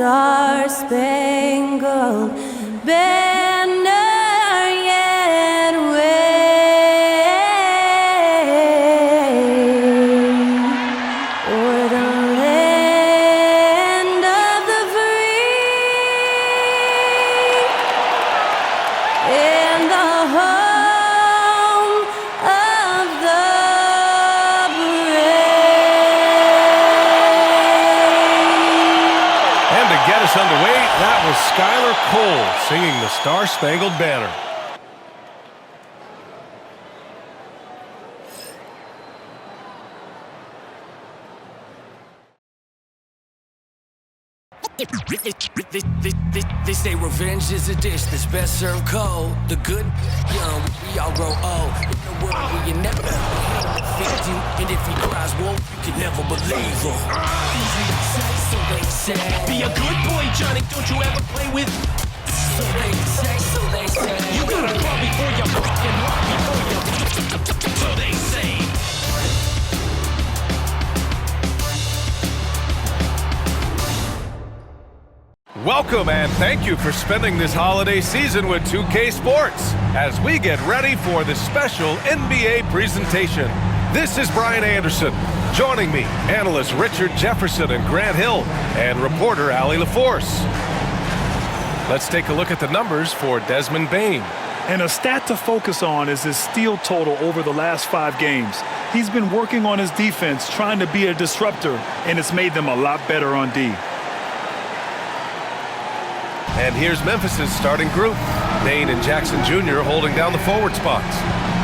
star-spangled banner yet wave o'er the land of the free and the home of the brave. And to get us underway, that was Skylar Cole singing the Star-Spangled Banner. They say revenge is a dish that's best served cold. The good, young, we all grow old. In a world where you never defeat you, and if he cries wolf, you can never believe him. Easy to say, so they say. Be a good boy, Johnny. Don't you ever play with? So they say, so they say. You gotta crawl before you walk and walk before you. So they say. Welcome and thank you for spending this holiday season with 2K Sports as we get ready for the special NBA presentation. This is Brian Anderson. Joining me, analysts Richard Jefferson and Grant Hill, and reporter Allie LaForce. Let's take a look at the numbers for Desmond Bane. And a stat to focus on is his steal total over the last 5 games. He's been working on his defense, trying to be a disruptor, and it's made them a lot better on D. And here's Memphis's starting group. Bane and Jackson Jr. holding down the forward spots.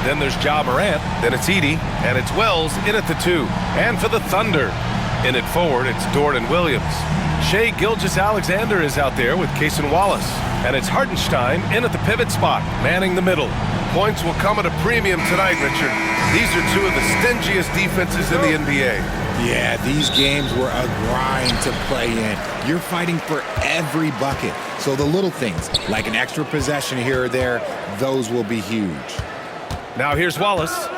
Then there's Ja Morant, then it's Edey, and it's Wells in at the 2. And for the Thunder, in at forward, it's Dort and Williams. Shai Gilgeous-Alexander is out there with Cason Wallace. And it's Hartenstein in at the pivot spot, manning the middle. Points will come at a premium tonight, Richard. These are two of the stingiest defenses in the NBA. Yeah, these games were a grind to play in. You're fighting for every bucket. So the little things, like an extra possession here or there, those will be huge. Now here's Wallace.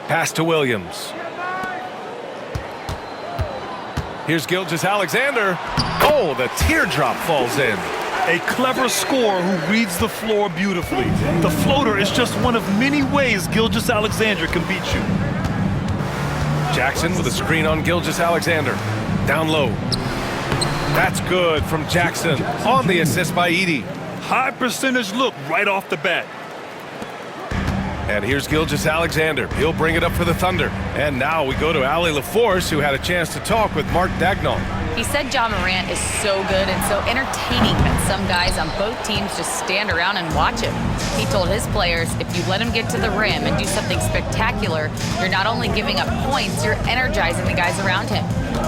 Pass to Williams. Here's Gilgeous-Alexander. Oh, the teardrop falls in. A clever scorer who reads the floor beautifully. The floater is just one of many ways Gilgeous-Alexander can beat you. Jackson with a screen on Gilgeous-Alexander. Down low. That's good from Jackson on the assist by Edey. High percentage look right off the bat. And here's Gilgeous-Alexander. He'll bring it up for the Thunder. And now we go to Allie LaForce, who had a chance to talk with Mark Daigneault. He said Ja Morant is so good and so entertaining that some guys on both teams just stand around and watch him. He told his players, if you let him get to the rim and do something spectacular, you're not only giving up points, you're energizing the guys around him.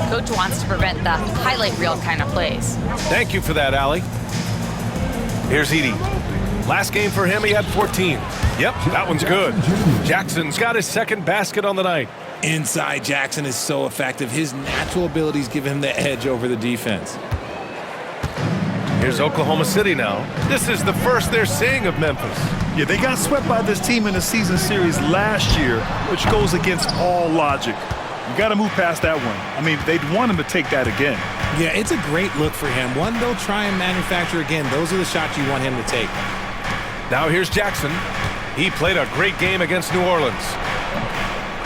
Coach wants to prevent the highlight reel kind of plays. Thank you for that, Allie. Here's Edey. Last game for him, he had 14. Yep, that one's good. Jackson's got his second basket on the night. Inside Jackson is so effective. His natural abilities give him the edge over the defense. Here's Oklahoma City now. This is the first they're seeing of Memphis. Yeah, they got swept by this team in the season series last year, which goes against all logic. You got to move past that one. I mean, they'd want him to take that again. Yeah, it's a great look for him. One they'll try and manufacture again. Those are the shots you want him to take. Now here's Jackson. He played a great game against New Orleans.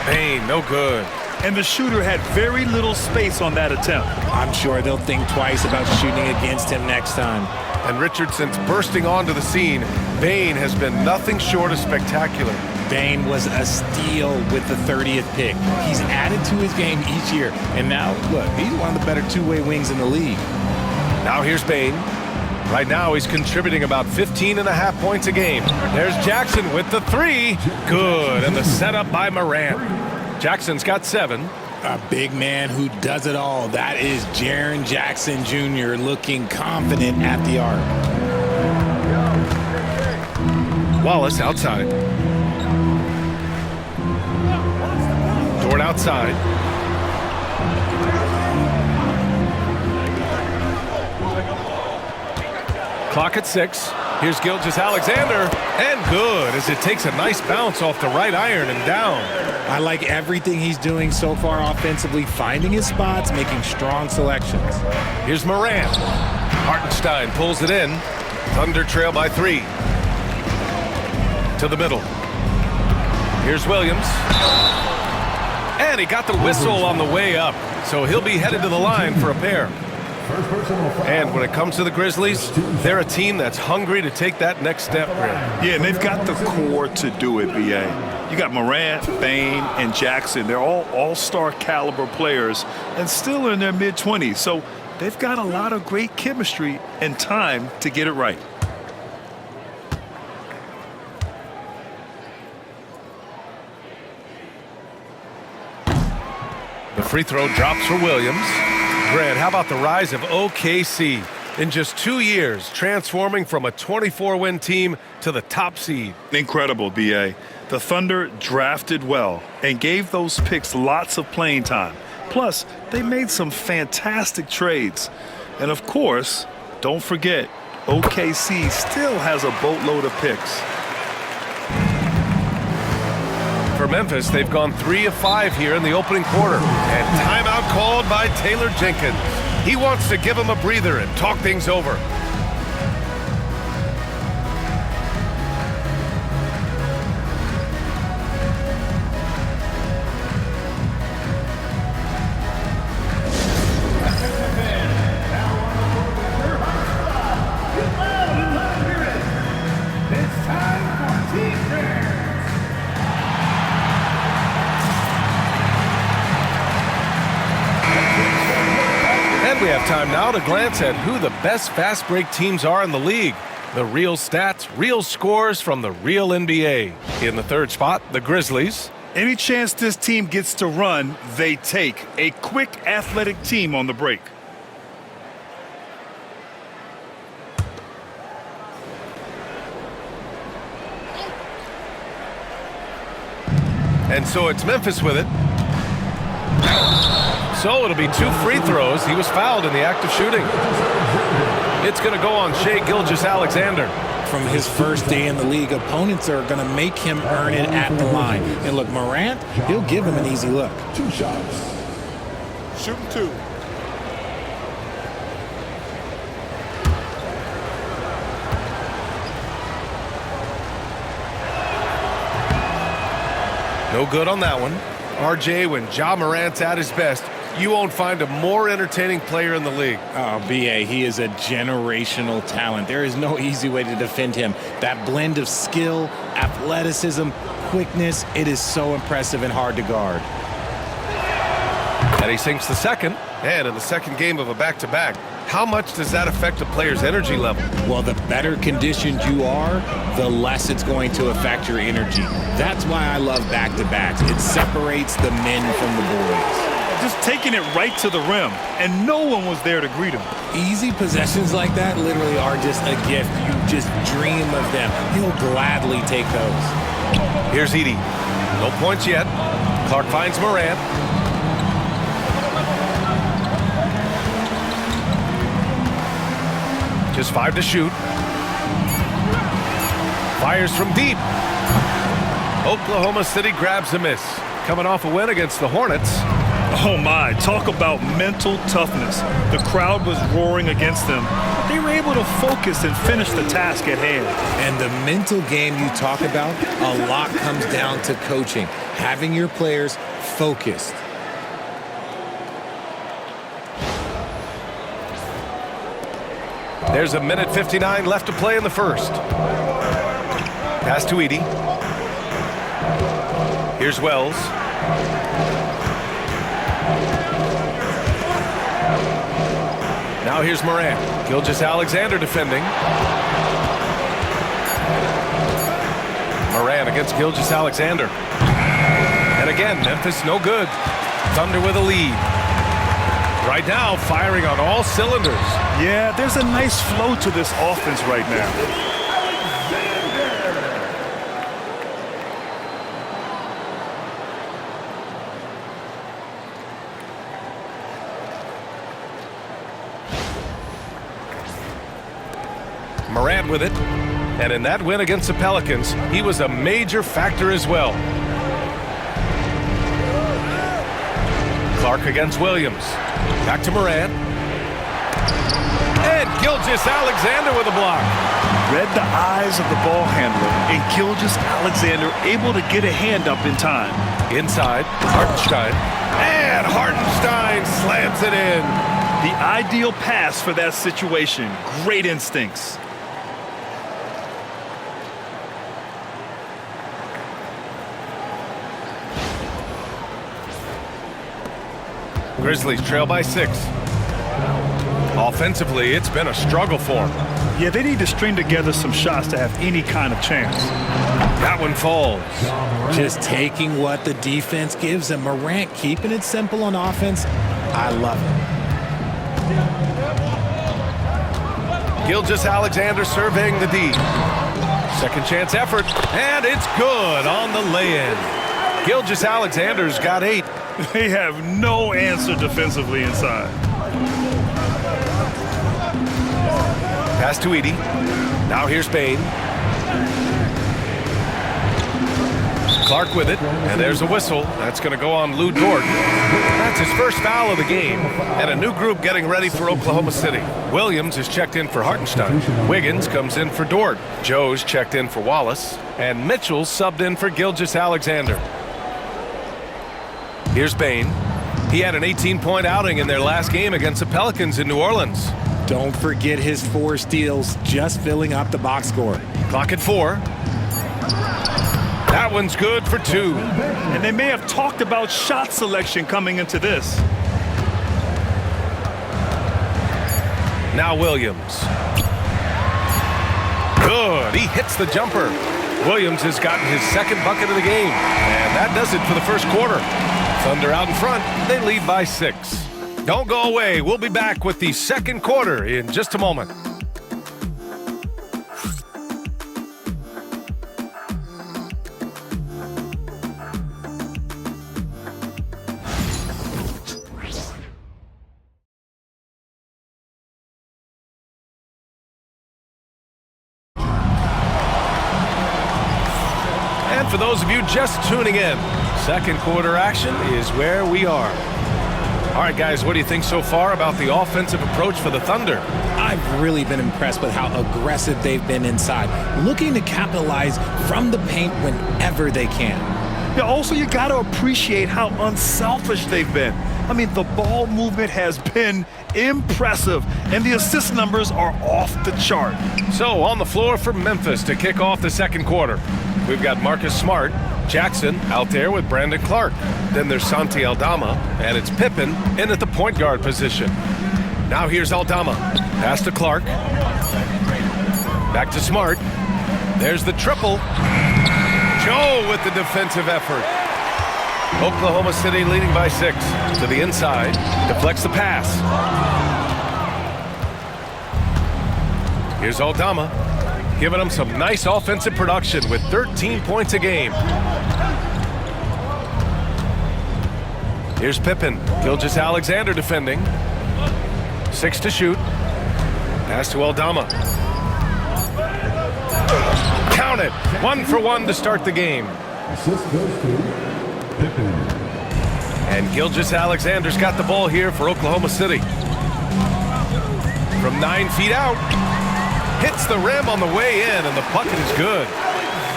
Bane, no good. And the shooter had very little space on that attempt. I'm sure they'll think twice about shooting against him next time. And Richardson's bursting onto the scene. Bane has been nothing short of spectacular. Bane was a steal with the 30th pick. He's added to his game each year. And now, look, he's one of the better two-way wings in the league. Now here's Bane. Right now he's contributing about 15.5 points a game. There's Jackson with the 3. Good, and the setup by Morant. Jackson's got 7. A big man who does it all. That is Jaren Jackson Jr. looking confident at the arc. Wallace outside. Dort outside. Clock at 6. Here's Gilgeous-Alexander, and good as it takes a nice bounce off the right iron and down. I like everything he's doing so far offensively, finding his spots, making strong selections. Here's Morant. Hartenstein pulls it in. Thunder trail by 3. To the middle. Here's Williams. And he got the whistle on the way up, so he'll be headed to the line for a pair. And when it comes to the Grizzlies, they're a team that's hungry to take that next step, Greg. Yeah, and they've got the core to do it, B.A. You got Morant, Bane, and Jackson. They're all all-star caliber players and still in their mid-20s. So they've got a lot of great chemistry and time to get it right. The free throw drops for Williams. Grant, how about the rise of OKC? In just 2 years, transforming from a 24-win team to the top seed. Incredible, B.A. The Thunder drafted well and gave those picks lots of playing time. Plus, they made some fantastic trades. And of course, don't forget, OKC still has a boatload of picks. For Memphis, they've gone 3 of 5 here in the opening quarter. And timeout called by Taylor Jenkins. He wants to give him a breather and talk things over. We have time now to glance at who the best fast break teams are in the league. The real stats, real scores from the real NBA. In the third spot, the Grizzlies. Any chance this team gets to run, they take. A quick, athletic team on the break. And so it's Memphis with it. So it'll be 2 free throws. He was fouled in the act of shooting. It's going to go on Shai Gilgeous-Alexander. From his first day in the league, opponents are going to make him earn it at the line. And look, Morant, he'll give him an easy look. 2 shots. Shooting 2. No good on that one. RJ, when Ja Morant's at his best, you won't find a more entertaining player in the league. Oh, B.A., he is a generational talent. There is no easy way to defend him. That blend of skill, athleticism, quickness, it is so impressive and hard to guard. And he sinks the second. And in the second game of a back-to-back, how much does that affect a player's energy level? Well, the better conditioned you are, the less it's going to affect your energy. That's why I love back-to-backs. It separates the men from the boys. Just taking it right to the rim, and no one was there to greet him. Easy possessions like that literally are just a gift. You just dream of them. He'll gladly take those. Here's Edey. No points yet. Clark finds Morant. Just 5 to shoot. Fires from deep. Oklahoma City grabs a miss. Coming off a win against the Hornets. Oh my, talk about mental toughness. The crowd was roaring against them, but they were able to focus and finish the task at hand. And the mental game you talk about, a lot comes down to coaching, having your players focused. There's 1:59 left to play in the first. Pass to Edey. Here's Wells. Now here's Morant. Gilgeous-Alexander defending. Morant against Gilgeous-Alexander. And again, Memphis no good. Thunder with a lead. Right now, firing on all cylinders. Yeah, there's a nice flow to this offense right now. Morant with it. And in that win against the Pelicans, he was a major factor as well. Clark against Williams. Back to Morant. And Gilgeous-Alexander with a block. Read the eyes of the ball handler, and Gilgeous-Alexander able to get a hand up in time. Inside, Hartenstein. And Hartenstein slams it in. The ideal pass for that situation. Great instincts. Grizzlies trail by 6. Offensively, it's been a struggle for them. Yeah, they need to string together some shots to have any kind of chance. That one falls. Just taking what the defense gives them. Morant keeping it simple on offense. I love it. Gilgeous-Alexander surveying the D. Second chance effort, and it's good on the lay-in. Gilgeous-Alexander's got 8. They have no answer defensively inside. Pass to Edey. Now here's Bane. Clark with it, and there's a whistle. That's going to go on Lou Dort. That's his first foul of the game, and a new group getting ready for Oklahoma City. Williams is checked in for Hartenstein. Wiggins comes in for Dort. Joe's checked in for Wallace, and Mitchell's subbed in for Gilgeous-Alexander. Here's Bane. He had an 18-point outing in their last game against the Pelicans in New Orleans. Don't forget his 4 steals, just filling up the box score. Clock at 4. That one's good for 2. And they may have talked about shot selection coming into this. Now Williams. Good. He hits the jumper. Williams has gotten his second bucket of the game. And that does it for the first quarter. Thunder out in front. They lead by 6. Don't go away. We'll be back with the second quarter in just a moment. And for those of you just tuning in, second quarter action is where we are. All right, guys, what do you think so far about the offensive approach for the Thunder? I've really been impressed with how aggressive they've been inside, looking to capitalize from the paint whenever they can. Yeah, also, you got to appreciate how unselfish they've been. I mean, the ball movement has been impressive, and the assist numbers are off the chart. So, on the floor for Memphis to kick off the second quarter, we've got Marcus Smart, Jackson out there with Brandon Clark. Then there's Santi Aldama, and it's Pippen in at the point guard position. Now here's Aldama. Pass to Clark. Back to Smart. There's the triple. Joe with the defensive effort. Oklahoma City leading by 6. To the inside. Deflects the pass. Here's Aldama. Giving them some nice offensive production with 13 points a game. Here's Pippen. Gilgeous-Alexander defending. 6 to shoot. Pass to Aldama. Count it. 1 for 1 to start the game. Assist goes to Pippen. And Gilgeous-Alexander's got the ball here for Oklahoma City. From 9 feet out. Hits the rim on the way in, and the bucket is good.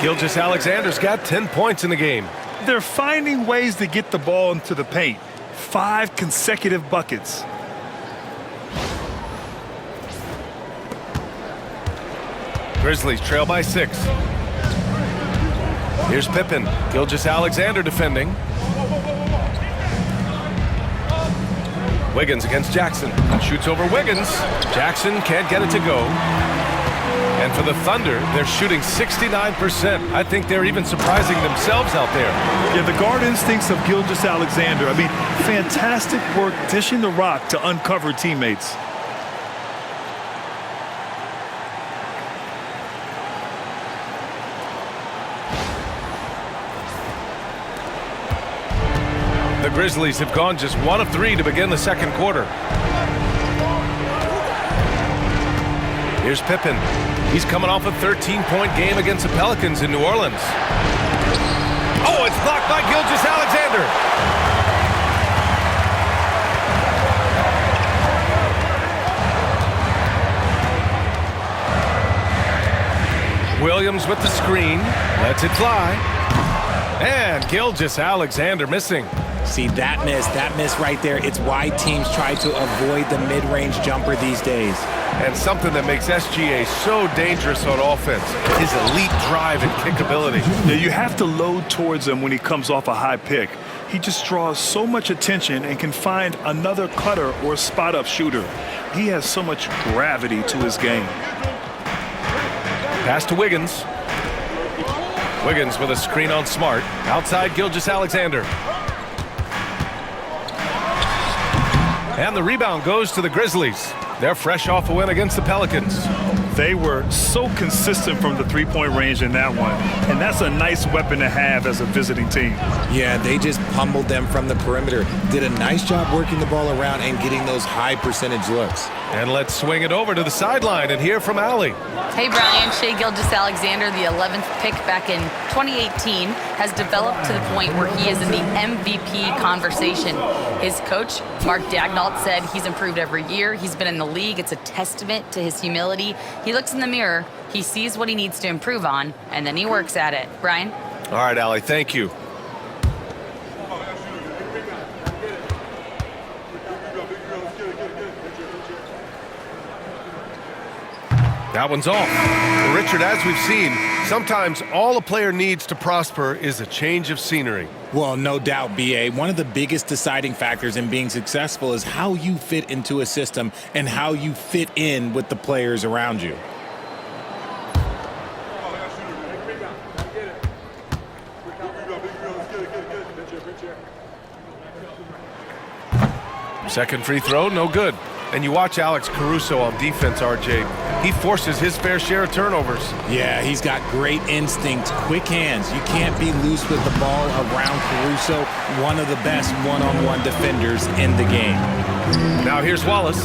Gilgeous-Alexander's got 10 points in the game. They're finding ways to get the ball into the paint. 5 consecutive buckets. Grizzlies trail by 6. Here's Pippen. Gilgeous-Alexander defending. Wiggins against Jackson. Shoots over Wiggins. Jackson can't get it to go. And for the Thunder, they're shooting 69%. I think they're even surprising themselves out there. Yeah, the guard instincts of Gilgeous-Alexander. I mean, fantastic work dishing the rock to uncover teammates. The Grizzlies have gone just 1 of 3 to begin the second quarter. Here's Pippen. He's coming off a 13-point game against the Pelicans in New Orleans. Oh, it's blocked by Gilgeous-Alexander. Williams with the screen, lets it fly. And Gilgeous-Alexander missing. See, that miss right there, it's why teams try to avoid the mid-range jumper these days. And something that makes SGA so dangerous on offense, his elite drive and kick ability. Yeah, you have to load towards him when he comes off a high pick. He just draws so much attention and can find another cutter or spot-up shooter. He has so much gravity to his game. Pass to Wiggins. Wiggins with a screen on Smart. Outside Gilgeous-Alexander. And the rebound goes to the Grizzlies. They're fresh off a win against the Pelicans. They were so consistent from the three-point range in that one, and that's a nice weapon to have as a visiting team. Yeah, they just pummeled them from the perimeter. Did a nice job working the ball around and getting those high percentage looks. And let's swing it over to the sideline and hear from Allie. Hey, Brian, Shai Gilgeous-Alexander, the 11th pick back in 2018, has developed to the point where he is in the MVP conversation. His coach, Mark Daignault, said he's improved every year. He's been in the league. It's a testament to his humility. He looks in the mirror, he sees what he needs to improve on, and then he works at it. Brian? All right, Allie, thank you. That one's off. Well, Richard, as we've seen, sometimes all a player needs to prosper is a change of scenery. Well, no doubt, B.A. One of the biggest deciding factors in being successful is how you fit into a system and how you fit in with the players around you. Second free throw, no good. And you watch Alex Caruso on defense, RJ. He forces his fair share of turnovers. Yeah, he's got great instinct, quick hands. You can't be loose with the ball around Caruso, one of the best one-on-one defenders in the game. Now here's Wallace.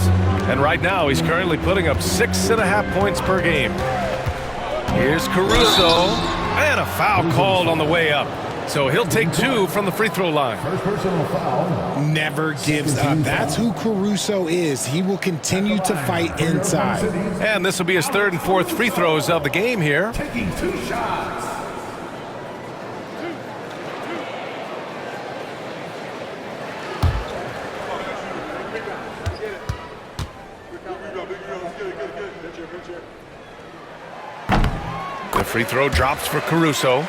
And right now he's currently putting up 6.5 points per game. Here's Caruso. And a foul called on the way up. So he'll take 2 from the free throw line. First personal foul. Never gives up. That's who Caruso is. He will continue to fight inside. And this will be his 3rd and 4th free throws of the game here. Taking 2 shots. The free throw drops for Caruso.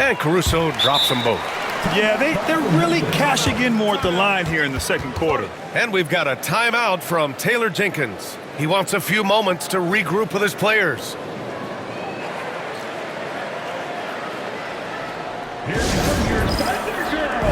And Caruso drops them both. Yeah, they're really cashing in more at the line here in the second quarter. And we've got a timeout from Taylor Jenkins. He wants a few moments to regroup with his players. Here comes your Thunder Girl.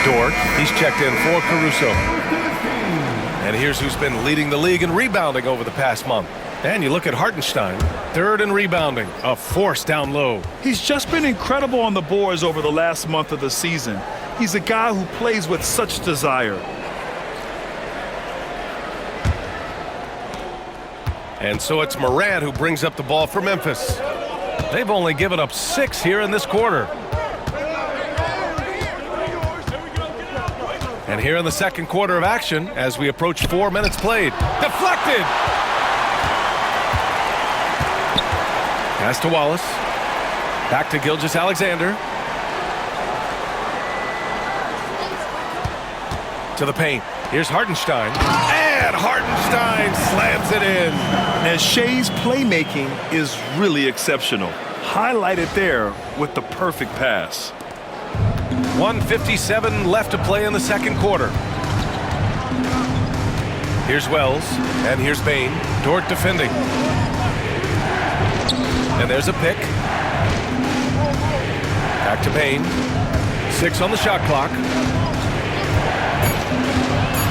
Dort, he's checked in for Caruso. And here's who's been leading the league in rebounding over the past month. And you look at Hartenstein, 3rd in rebounding, a force down low. He's just been incredible on the boards over the last month of the season. He's a guy who plays with such desire. And so it's Morant who brings up the ball for Memphis. They've only given up 6 here in this quarter. And here in the second quarter of action, as we approach 4 minutes played. Deflected! Pass to Wallace. Back to Gilgeous-Alexander. To the paint. Here's Hartenstein. And Hartenstein slams it in. And Shai's playmaking is really exceptional. Highlighted there with the perfect pass. 1:57 left to play in the second quarter. Here's Wells, and here's Bain. Dort defending. And there's a pick. Back to Bain. 6 on the shot clock.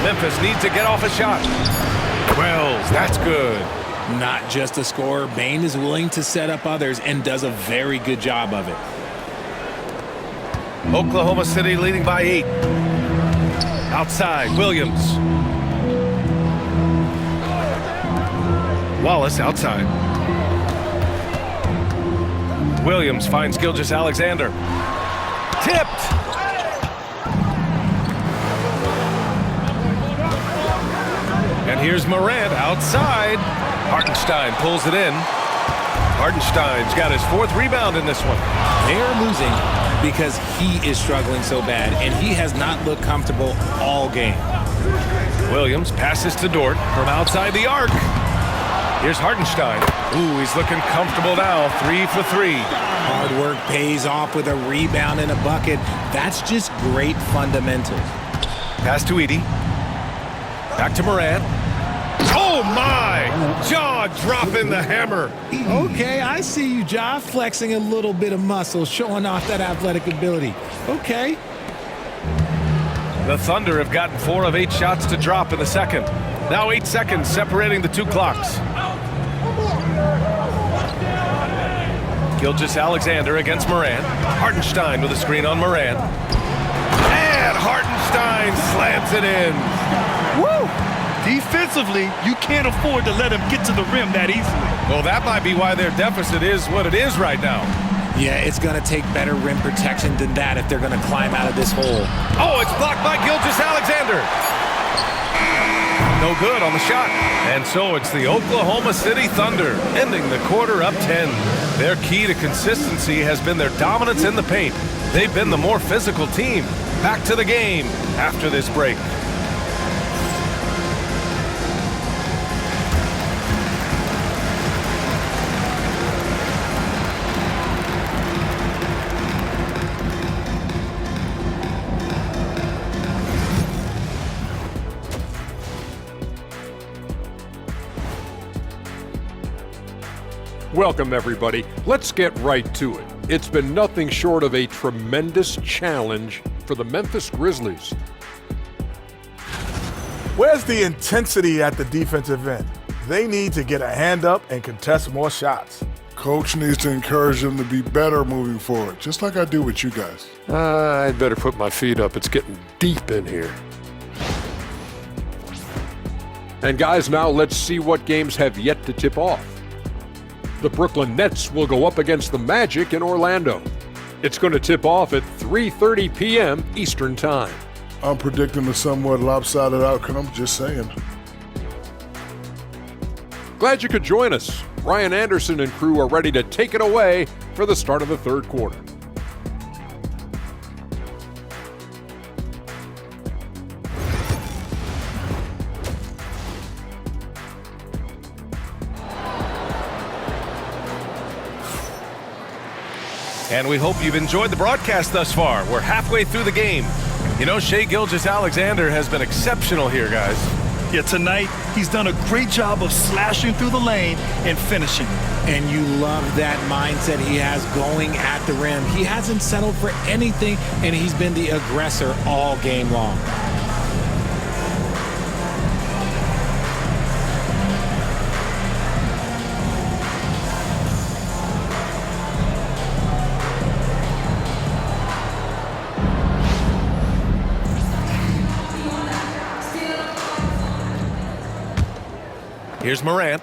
Memphis needs to get off a shot. Wells, that's good. Not just a scorer, Bain is willing to set up others and does a very good job of it. Oklahoma City leading by 8. Outside, Williams. Wallace outside. Williams finds Gilgeous-Alexander. Tipped! And here's Morant outside. Hartenstein pulls it in. Hartenstein's got his 4th rebound in this one. They're losing because he is struggling so bad, and he has not looked comfortable all game. Williams passes to Dort from outside the arc. Here's Hartenstein. Ooh, he's looking comfortable now. 3 for 3. Hard work pays off with a rebound and a bucket. That's just great fundamentals. Pass to Edey. Back to Morant. Oh, my! Jaw dropping the hammer. Okay, I see you, Ja, flexing a little bit of muscle, showing off that athletic ability. Okay. The Thunder have gotten 4 of 8 shots to drop in the second. Now 8 seconds separating the 2 clocks. Gilgeous-Alexander against Morant. Hartenstein with a screen on Morant. And Hartenstein slams it in. Woo! Defensively, you can't afford to let him get to the rim that easily. Well, that might be why their deficit is what it is right now. Yeah, it's going to take better rim protection than that if they're going to climb out of this hole. Oh, it's blocked by Gilgeous-Alexander. No good on the shot. And so it's the Oklahoma City Thunder ending the quarter up 10. Their key to consistency has been their dominance in the paint. They've been the more physical team. Back to the game after this break. Welcome, everybody. Let's get right to it. It's been nothing short of a tremendous challenge for the Memphis Grizzlies. Where's the intensity at the defensive end? They need to get a hand up and contest more shots. Coach needs to encourage them to be better moving forward, just like I do with you guys. I'd better put my feet up. It's getting deep in here. And guys, now let's see what games have yet to tip off. The Brooklyn Nets will go up against the Magic in Orlando. It's going to tip off at 3:30 p.m. Eastern Time. I'm predicting a somewhat lopsided outcome, just saying. Glad you could join us. Ryan Anderson and crew are ready to take it away for the start of the third quarter. And we hope you've enjoyed the broadcast thus far. We're halfway through the game. You know, Shai Gilgeous-Alexander has been exceptional here, guys. Yeah, tonight, he's done a great job of slashing through the lane and finishing. And you love that mindset he has going at the rim. He hasn't settled for anything, and he's been the aggressor all game long. Here's Morant.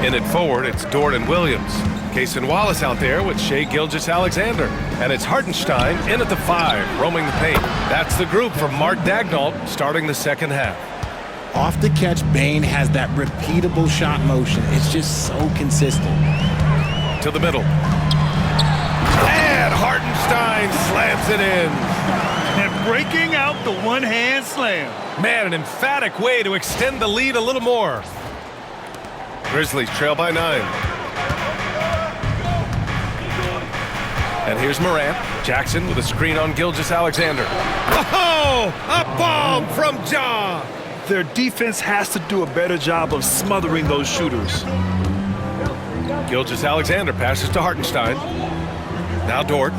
In it forward, it's Dort and Williams. Cason Wallace out there with Shai Gilgeous-Alexander. And it's Hartenstein in at the 5, roaming the paint. That's the group from Mark Daigneault starting the second half. Off the catch, Bain has that repeatable shot motion. It's just so consistent. To the middle. And Hartenstein slams it in. And breaking out the one-hand slam. Man, an emphatic way to extend the lead a little more. Grizzlies trail by 9. And here's Morant. Jackson with a screen on Gilgeous-Alexander. Oh, up bomb from Ja. Their defense has to do a better job of smothering those shooters. Gilgeous-Alexander passes to Hartenstein. Now Dort.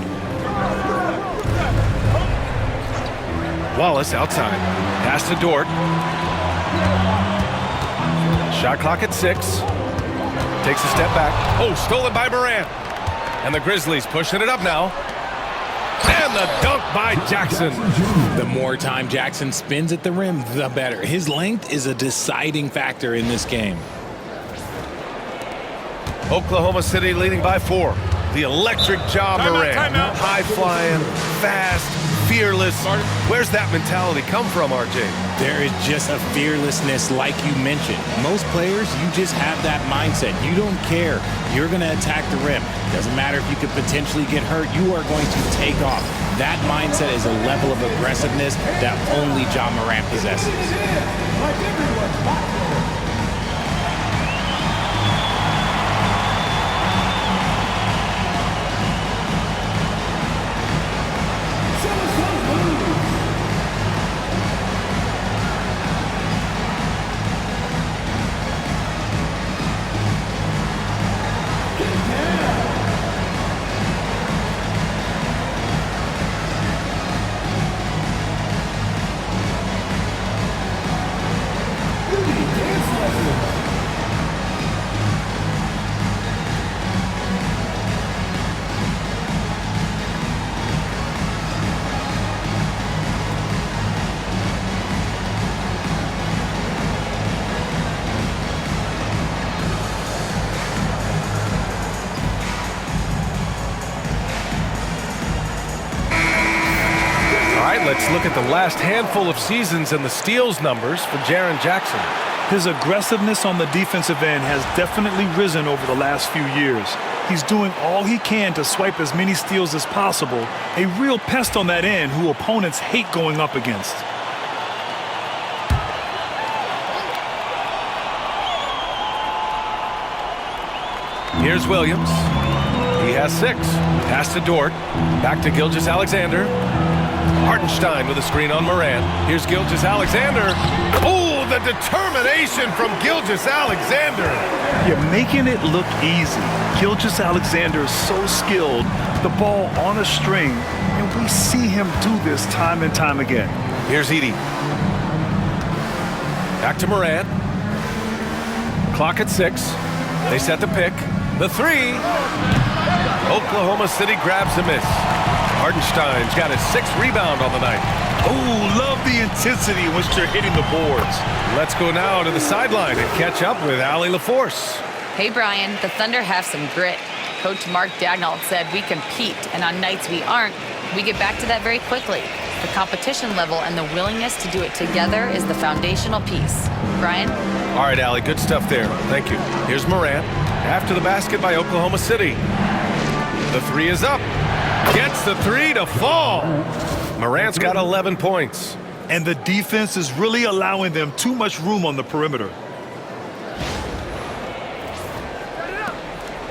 Wallace outside. Pass to Dort. Shot clock at 6. Takes a step back. Oh, stolen by Morant. And the Grizzlies pushing it up now. And the dunk by Jackson. The more time Jackson spins at the rim, the better. His length is a deciding factor in this game. Oklahoma City leading by 4. The electric Ja Morant. High-flying, fast, fearless. Where's that mentality come from, RJ? There is just a fearlessness like you mentioned. Most players, you just have that mindset. You don't care. You're going to attack the rim. Doesn't matter if you could potentially get hurt. You are going to take off. That mindset is a level of aggressiveness that only Ja Morant possesses. Let's look at the last handful of seasons and the steals numbers for Jaren Jackson. His aggressiveness on the defensive end has definitely risen over the last few years. He's doing all he can to swipe as many steals as possible, a real pest on that end who opponents hate going up against. Here's Williams. He has 6. Pass to Dort. Back to Gilgeous-Alexander. Hartenstein with a screen on Morant. Here's Gilgeous-Alexander. Oh, the determination from Gilgeous-Alexander. You're making it look easy. Gilgeous-Alexander is so skilled, the ball on a string, and we see him do this time and time again. Here's Edey. Back to Morant. Clock at 6. They set the pick. The 3. Oklahoma City grabs a miss. Hartenstein's got his 6th rebound on the night. Oh, love the intensity in which they're hitting the boards. Let's go now to the sideline and catch up with Allie LaForce. Hey, Brian, the Thunder have some grit. Coach Mark Daigneault said we compete, and on nights we aren't, we get back to that very quickly. The competition level and the willingness to do it together is the foundational piece. Brian? All right, Allie, good stuff there. Thank you. Here's Morant. After the basket by Oklahoma City. The 3 is up. Gets the 3 to fall. Morant's got 11 points. And the defense is really allowing them too much room on the perimeter.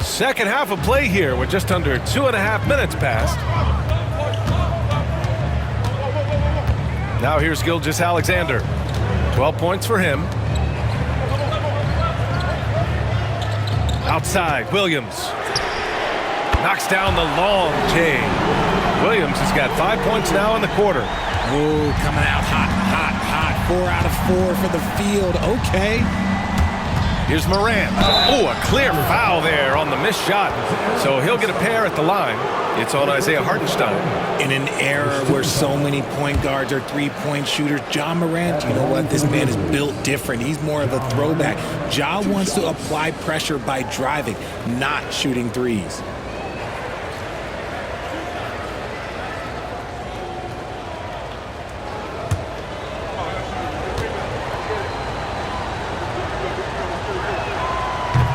Second half of play here with just under 2.5 minutes passed. Now here's Gilgeous-Alexander. 12 points for him. Outside, Williams. Knocks down the long J. Williams has got 5 points now in the quarter. Ooh, coming out hot, hot, hot. 4 out of 4 for the field. Okay. Here's Morant. Oh, a clear foul there on the missed shot. So he'll get a pair at the line. It's on Isaiah Hartenstein. In an era where so many point guards are three-point shooters, Ja Morant, you know what? This man is built different. He's more of a throwback. Ja wants to apply pressure by driving, not shooting threes.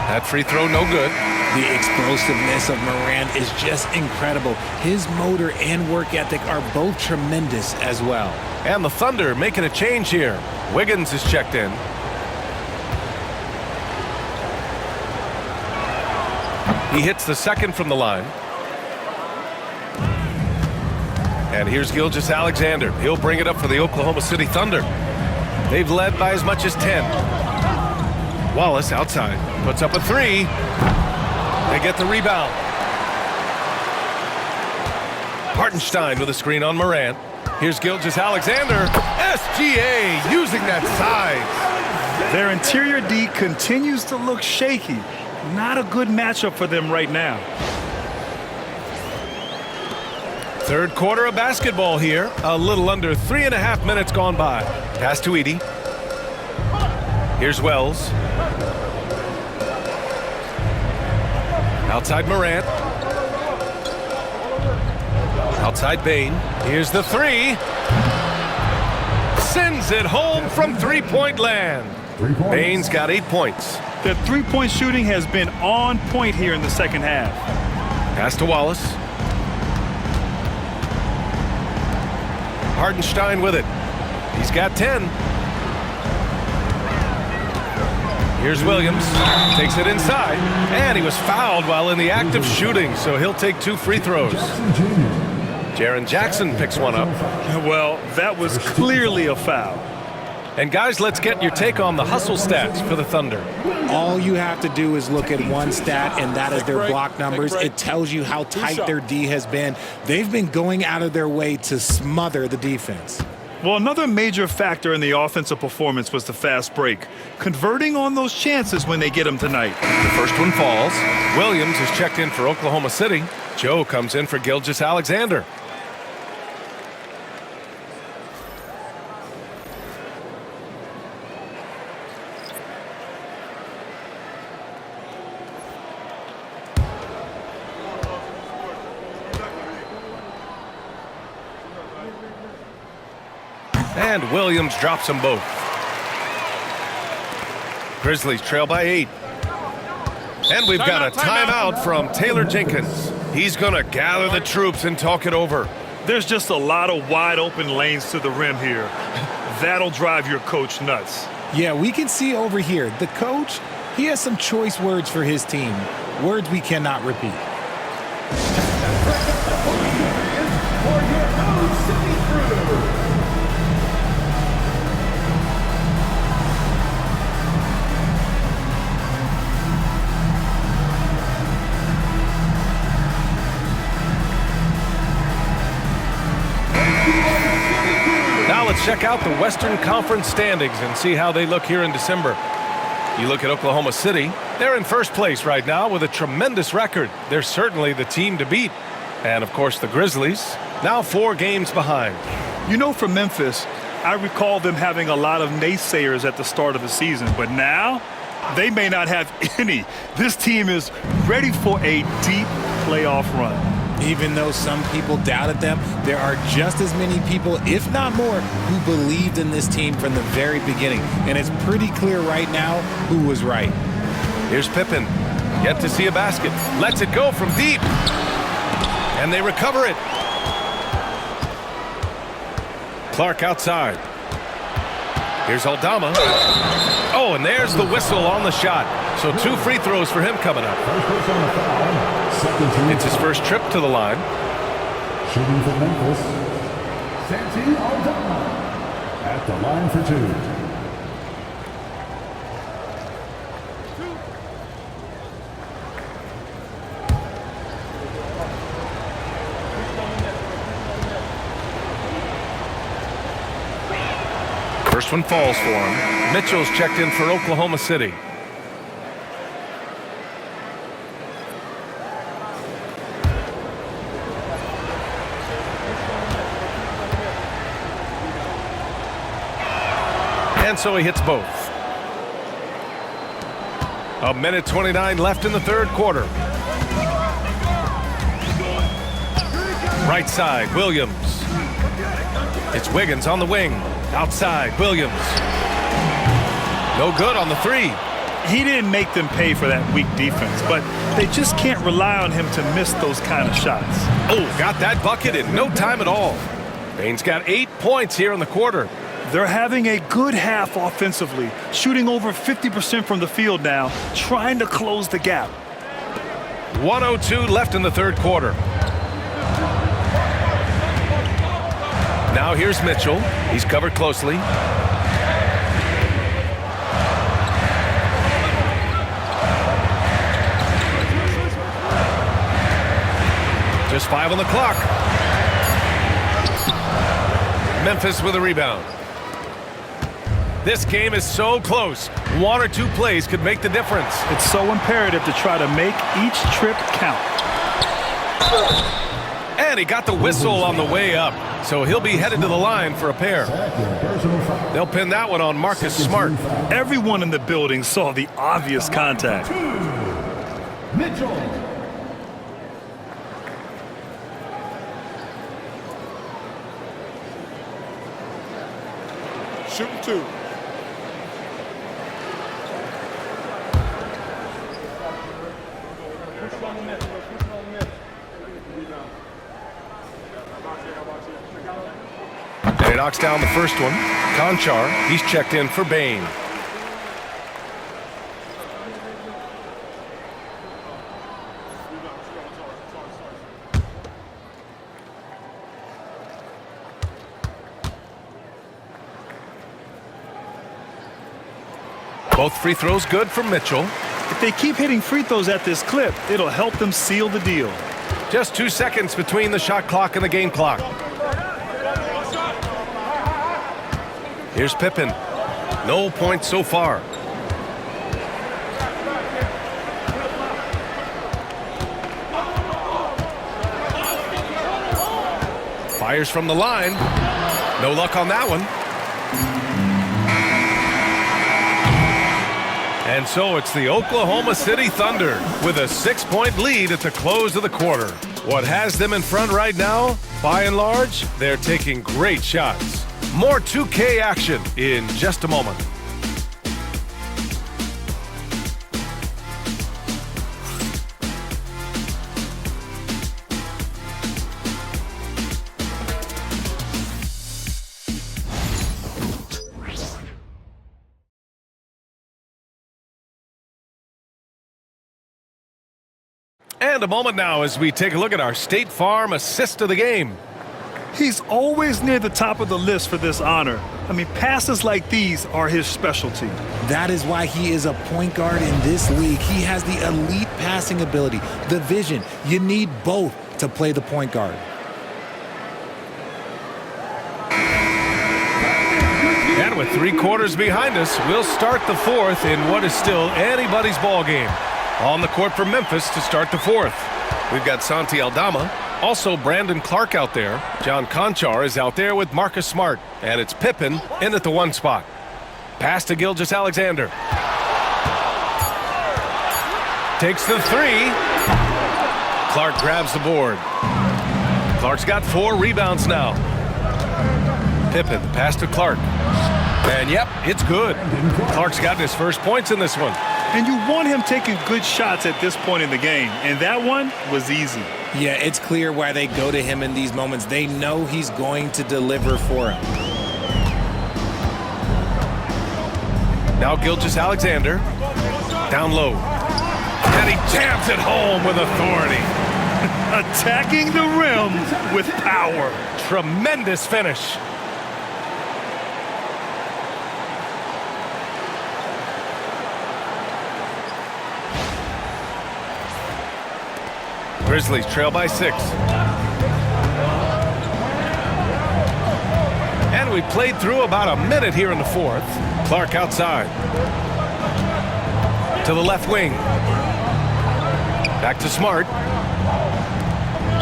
That free throw no good. The explosiveness of Morant is just incredible. His motor and work ethic are both tremendous as well. And the Thunder making a change here. Wiggins is checked in. He hits the second from the line. And here's Gilgeous-Alexander. He'll bring it up for the Oklahoma City Thunder. They've led by as much as 10. Wallace outside, puts up a three. They get the rebound. Hartenstein with a screen on Morant. Here's Gilgeous-Alexander. SGA using that size. Their interior D continues to look shaky. Not a good matchup for them right now. Third quarter of basketball here. A little under 3.5 minutes gone by. Pass to Edey. Here's Wells. Outside Morant. Outside Bane. Here's the three. Sends it home from three-point land. Bane's got 8 points. The three-point shooting has been on point here in the second half. Pass to Wallace. Hartenstein with it. He's got 10. Here's Williams. Takes it inside. And he was fouled while in the act of shooting, so he'll take 2 free throws. Jaren Jackson picks one up. Well, that was clearly a foul. And guys, let's get your take on the hustle stats for the Thunder. All you have to do is look at one stat, and that is their block numbers. It tells you how tight their D has been. They've been going out of their way to smother the defense. Well, another major factor in the offensive performance was the fast break. Converting on those chances when they get them tonight. The first one falls. Williams is checked in for Oklahoma City. Joe comes in for Gilgeous-Alexander. And Williams drops them both. Grizzlies trail by 8. And we've got a timeout from Taylor Jenkins. He's going to gather the troops and talk it over. There's just a lot of wide open lanes to the rim here. That'll drive your coach nuts. Yeah, we can see over here, the coach, he has some choice words for his team. Words we cannot repeat. Now let's check out the Western Conference standings and see how they look here in December. You look at Oklahoma City, they're in first place right now with a tremendous record. They're certainly the team to beat. And of course the Grizzlies, now 4 games behind. You know, for Memphis, I recall them having a lot of naysayers at the start of the season, but now they may not have any. This team is ready for a deep playoff run. Even though some people doubted them, there are just as many people, if not more, who believed in this team from the very beginning. And it's pretty clear right now who was right. Here's Pippen. Yet to see a basket. Lets it go from deep. And they recover it. Clark outside. Here's Aldama. Oh, and there's the whistle on the shot. So 2 free throws for him coming up. It's his first trip to the line. Shooting for Memphis, Santi Aldama at the line for 2. First one falls for him. Mitchell's checked in for Oklahoma City. And so he hits both. 1:29 left in the third quarter. Right side, Williams. It's Wiggins on the wing. Outside, Williams. No good on the three. He didn't make them pay for that weak defense, but they just can't rely on him to miss those kind of shots. Oh, got that bucket in no time at all. Bane's got 8 points here in the quarter. They're having a good half offensively, shooting over 50% from the field now, trying to close the gap. 1:02 left in the third quarter. Now here's Mitchell. He's covered closely. Just 5 on the clock. Memphis with a rebound. This game is so close. 1 or 2 plays could make the difference. It's so imperative to try to make each trip count. And he got the whistle on the way up, so he'll be headed to the line for a pair. They'll pin that one on Marcus Smart. Everyone in the building saw the obvious contact. Mitchell. Shooting 2. And he knocks down the first one. Conchar, he's checked in for Bain. Both free throws good for Mitchell. If they keep hitting free throws at this clip, it'll help them seal the deal. Just 2 seconds between the shot clock and the game clock. Here's Pippen. No points so far. Fires from the line. No luck on that one. And so it's the Oklahoma City Thunder with a 6-point lead at the close of the quarter. What has them in front right now? By and large, they're taking great shots. More 2K action in just a moment. And a moment now as we take a look at our State Farm assist of the game. He's always near the top of the list for this honor. I mean, passes like these are his specialty. That is why he is a point guard in this league. He has the elite passing ability, the vision. You need both to play the point guard. And with 3 quarters behind us, we'll start the 4th in what is still anybody's ball game. On the court for Memphis to start the 4th. We've got Santi Aldama, also Brandon Clark out there. John Conchar is out there with Marcus Smart. And it's Pippen in at the 1 spot. Pass to Gilgeous-Alexander. Takes the 3. Clark grabs the board. Clark's got 4 rebounds now. Pippen, pass to Clark. And yep, it's good. Clark's gotten his first points in this one. And you want him taking good shots at this point in the game. And that one was easy. Yeah, it's clear why they go to him in these moments. They know he's going to deliver for them. Now Gilgeous-Alexander. Down low. And he jams it home with authority. Attacking the rim with power. Tremendous finish. Grizzlies trail by 6. And we played through about a minute here in the 4th. Clark outside. To the left wing. Back to Smart.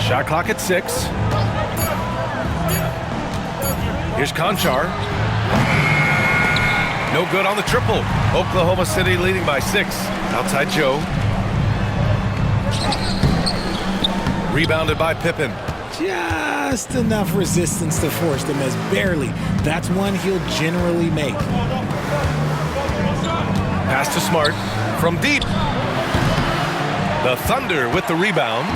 Shot clock at 6. Here's Conchar. No good on the triple. Oklahoma City leading by 6. Outside Joe. Rebounded by Pippen. Just enough resistance to force them as barely. That's one he'll generally make. Pass to Smart from deep. The Thunder with the rebound.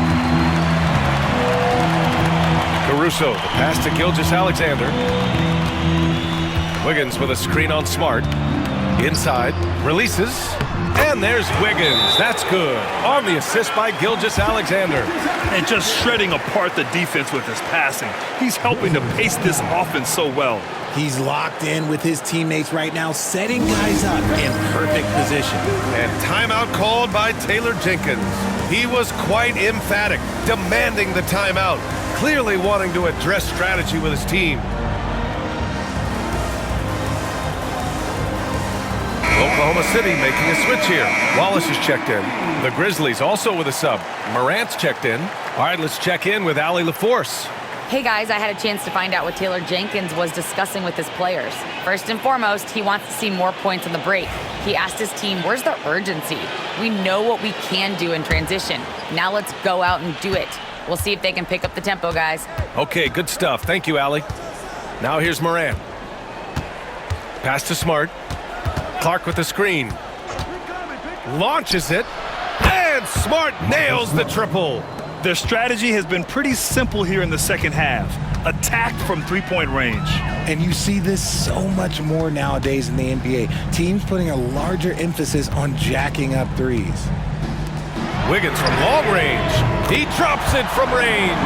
Caruso, the pass to Gilgeous-Alexander. Wiggins with a screen on Smart. Inside, releases. And there's Wiggins. That's good. On the assist by Gilgeous-Alexander. And just shredding apart the defense with his passing. He's helping to pace this offense so well. He's locked in with his teammates right now, setting guys up in perfect position. And timeout called by Taylor Jenkins. He was quite emphatic, demanding the timeout, clearly wanting to address strategy with his team. Oklahoma City making a switch here. Wallace is checked in. The Grizzlies also with a sub. Morant's checked in. All right, let's check in with Allie LaForce. Hey guys, I had a chance to find out what Taylor Jenkins was discussing with his players. First and foremost, he wants to see more points on the break. He asked his team, where's the urgency? We know what we can do in transition. Now let's go out and do it. We'll see if they can pick up the tempo, guys. Okay, good stuff. Thank you, Allie. Now here's Morant. Pass to Smart. Clark with the screen. Launches it. And Smart nails the triple. Their strategy has been pretty simple here in the second half. Attack from three-point range. And you see this so much more nowadays in the NBA. Teams putting a larger emphasis on jacking up threes. Wiggins from long range. He drops it from range.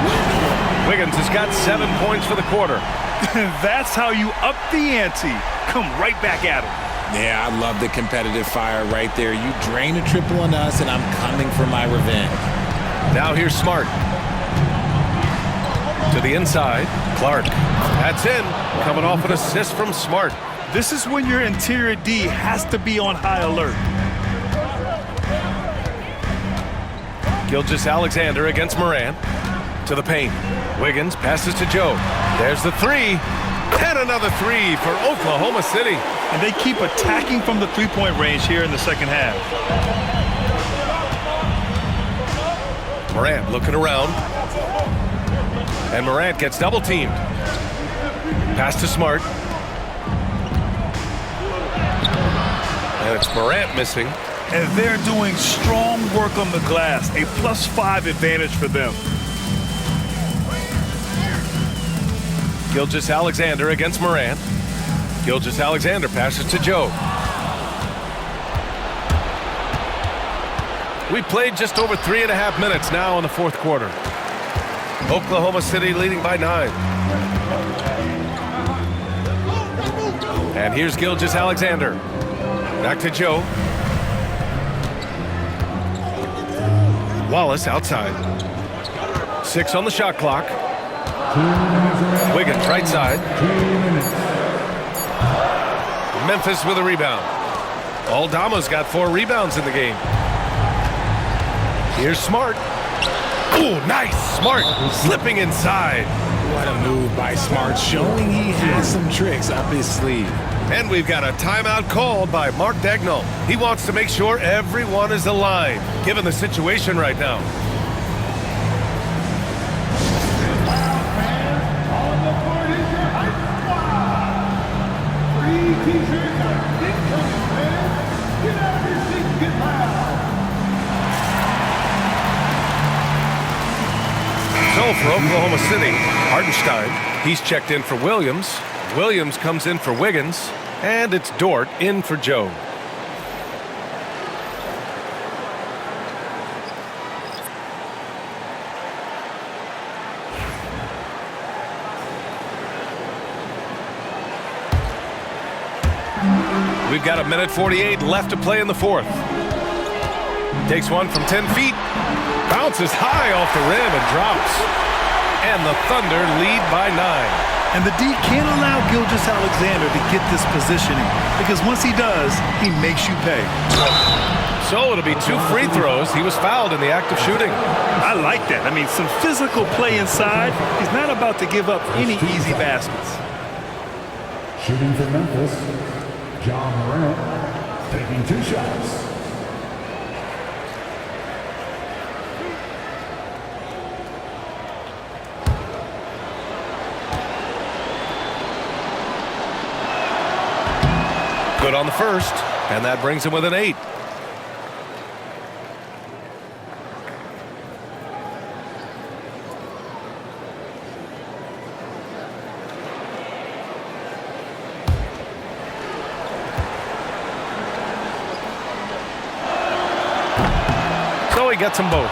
Wiggins has got 7 points for the quarter. That's how you up the ante. Come right back at him. Yeah, I love the competitive fire right there. You drain a triple on us, and I'm coming for my revenge. Now here's Smart. To the inside. Clark. That's in. Coming off an assist from Smart. This is when your interior D has to be on high alert. Gilgeous-Alexander against Morant. To the paint. Wiggins passes to Joe. There's the three. And another three for Oklahoma City. And they keep attacking from the three-point range here in the second half. Morant looking around. And Morant gets double-teamed. Pass to Smart. And it's Morant missing. And they're doing strong work on the glass. A +5 advantage for them. Gilgeous-Alexander against Morant. Gilgeous-Alexander passes to Joe. We played just over 3.5 minutes now in the fourth quarter. Oklahoma City leading by 9. And here's Gilgeous-Alexander. Back to Joe. Wallace outside. 6 on the shot clock. Wiggins right side. Memphis with a rebound. Aldama's got 4 rebounds in the game. Here's Smart. Ooh, nice. Smart slipping inside. What a move by Smart, showing he has some tricks up his sleeve. And we've got a timeout called by Mark Dagnall. He wants to make sure everyone is aligned, given the situation right now. So for Oklahoma City, Hartenstein, he's checked in for Williams. Williams comes in for Wiggins, and it's Dort in for Joe. We've got 1:48 left to play in the fourth. Takes one from 10 feet. Bounces high off the rim and drops. And the Thunder lead by 9. And the D can't allow Gilgeous-Alexander to get this positioning, because once he does, he makes you pay. So it'll be 2 free throws. He was fouled in the act of shooting. I like that. I mean, some physical play inside. He's not about to give up any easy baskets. Shooting for Memphis, John Morant, taking 2 shots. Good on the first, and that brings him with an 8. he gets them both.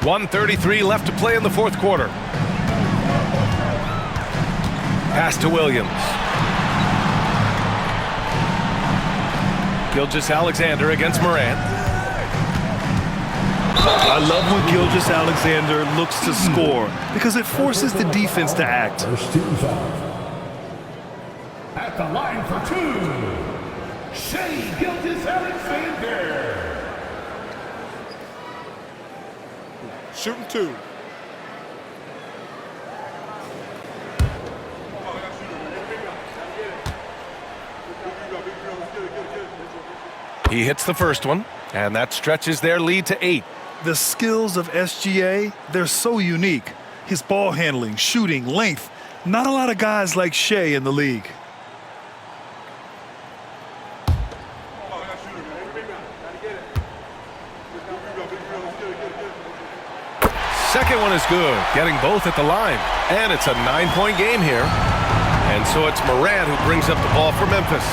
1:33 left to play in the fourth quarter. Pass to Williams. Gilgeous-Alexander against Morant. I love when Gilgeous-Alexander looks to score because it forces the defense to act. First team foul. At the line for two, Shea Gilgeous-Alexander. Shooting two. He hits the first one, and that stretches their lead to 8. The skills of SGA, they're so unique. His ball handling, shooting, length. Not a lot of guys like Shea in the league. Second one is good, getting both at the line. And it's a 9-point game here. And so it's Morant who brings up the ball for Memphis.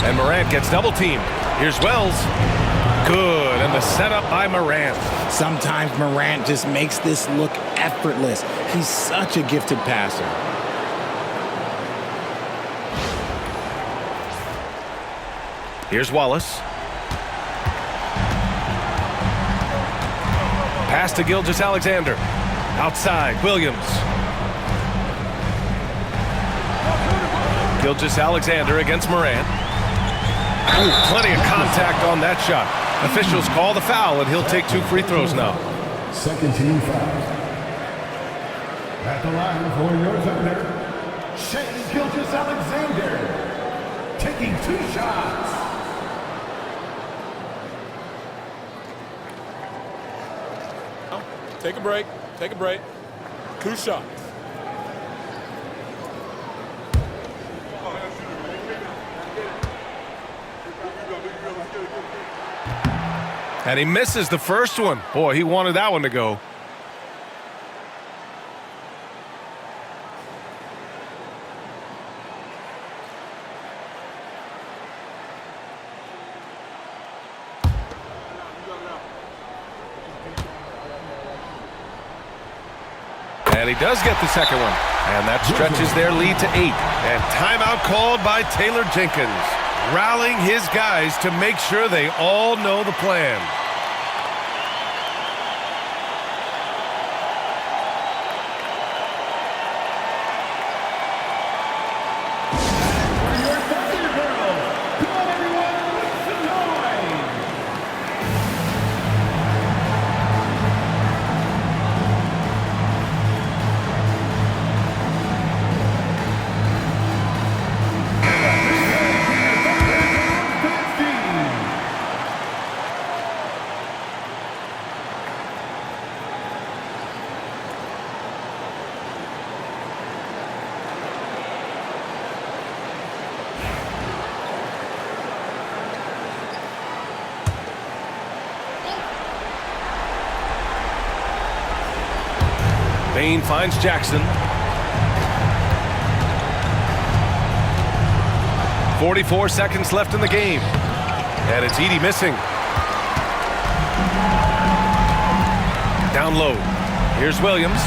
And Morant gets double-teamed. Here's Wells. Good, and the setup by Morant. Sometimes Morant just makes this look effortless. He's such a gifted passer. Here's Wallace. Pass to Gilgeous-Alexander. Outside, Williams. Gilgeous-Alexander against Morant. Ooh, plenty of contact on that shot. Officials call the foul, and he'll take 2 free throws now. Second team foul. At the line for your Thunder, Shea Gilgeous-Alexander. Taking 2 shots. Take a break. Take a break. 2 shots. And he misses the first one. Boy, he wanted that one to go. And he does get the second one. And that stretches their lead to 8. And timeout called by Taylor Jenkins, rallying his guys to make sure they all know the plan. Bain finds Jackson. 44 seconds left in the game. And it's Edey missing. Down low. Here's Williams.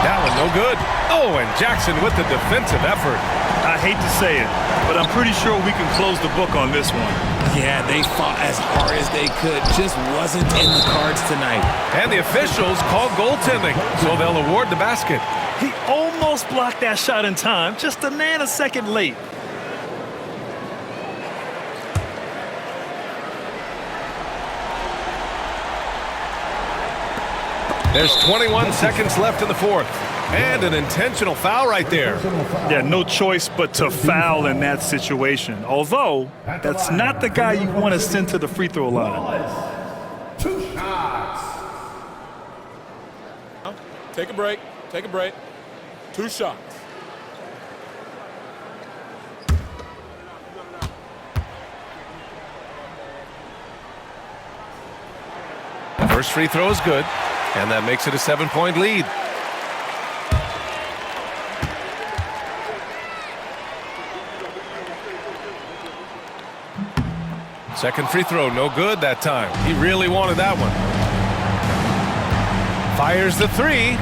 That one no good. Oh, and Jackson with the defensive effort. I hate to say it, but I'm pretty sure we can close the book on this one. Yeah, they fought as hard as they could. Just wasn't in the cards tonight. And the officials call goaltending, so they'll award the basket. He almost blocked that shot in time, just a nanosecond late. There's 21 seconds left in the fourth. And an intentional foul right there. Yeah, no choice but to foul in that situation. Although, that's not the guy you want to send to the free throw line. 2 shots. Take a break. Take a break. 2 shots. First free throw is good, and that makes it a 7-point lead. Second free throw, no good that time. He really wanted that one. Fires the three.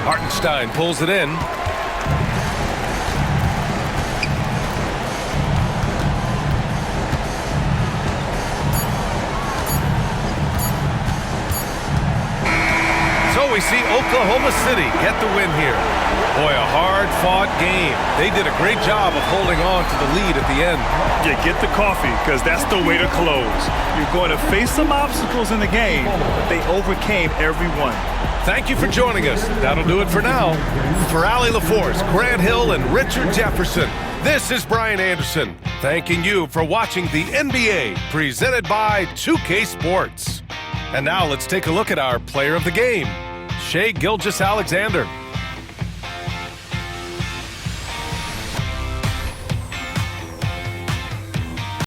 Hartenstein pulls it in. So we see Oklahoma City get the win here. Boy, a hard-fought game. They did a great job of holding on to the lead at the end. Yeah, get the coffee, because that's the way to close. You're going to face some obstacles in the game, but they overcame every one. Thank you for joining us. That'll do it for now. For Allie LaForce, Grant Hill, and Richard Jefferson, this is Brian Anderson, thanking you for watching the NBA, presented by 2K Sports. And now let's take a look at our player of the game, Shai Gilgeous-Alexander.